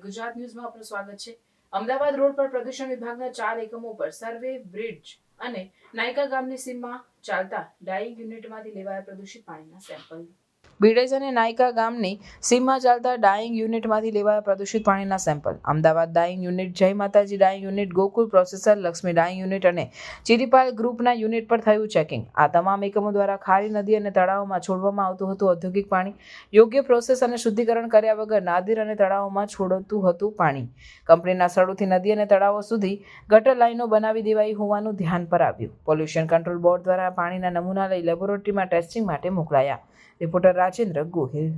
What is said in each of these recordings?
ગુજરાત ન્યૂઝમાં આપનું સ્વાગત છે। અમદાવાદ રોડ પર પ્રદૂષણ વિભાગના 4 એકમો પર સર્વે બ્રિજ અને નાયકા ગામની સીમમાં ચાલતા ડાઇંગ યુનિટમાંથી લેવાયા પ્રદૂષિત પાણીના સેમ્પલ। બિડેજ અને નાયકા ગામની સીમમાં ચાલતા ડાઇંગ યુનિટમાંથી લેવાયા પ્રદૂષિત પાણીના સેમ્પલ। અમદાવાદ ડાઇંગ યુનિટ, જય માતાજી dying unit, Gokul processor, Lakshmi dying unit અને ચિરીપાલ ગ્રુપના યુનિટ પર થયું ચેકિંગ। આ તમામ એકમો દ્વારા ખારી નદી અને તળાવોમાં છોડવામાં આવતું હતું ઔદ્યોગિક પાણી યોગ્ય પ્રોસેસ અને શુદ્ધિકરણ કર્યા વગર નાદિર અને તળાવોમાં છોડતું હતું પાણી। કંપનીના સ્થળોથી નદી અને તળાવો સુધી ગટર લાઈનો બનાવી દેવાઈ હોવાનું ધ્યાન પર આવ્યું। પોલ્યુશન કંટ્રોલ બોર્ડ દ્વારા પાણીના નમૂના લઈ લેબોરેટરીમાં ટેસ્ટિંગ માટે મોકલાયા। રિપોર્ટર રાજેન્દ્ર ગોહિલ।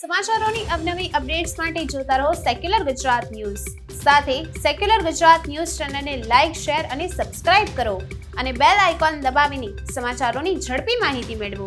સમાચારોની અવનવી અપડેટ્સ માટે જોતા રહો સેક્યુલર ગુજરાત ન્યૂઝ। સાથે સેક્યુલર ગુજરાત ન્યૂઝ ચેનલને લાઇક, શેર અને સબસ્ક્રાઇબ કરો અને બેલ આઇકોન દબાવીને સમાચારોની ઝડપી માહિતી મેળવો।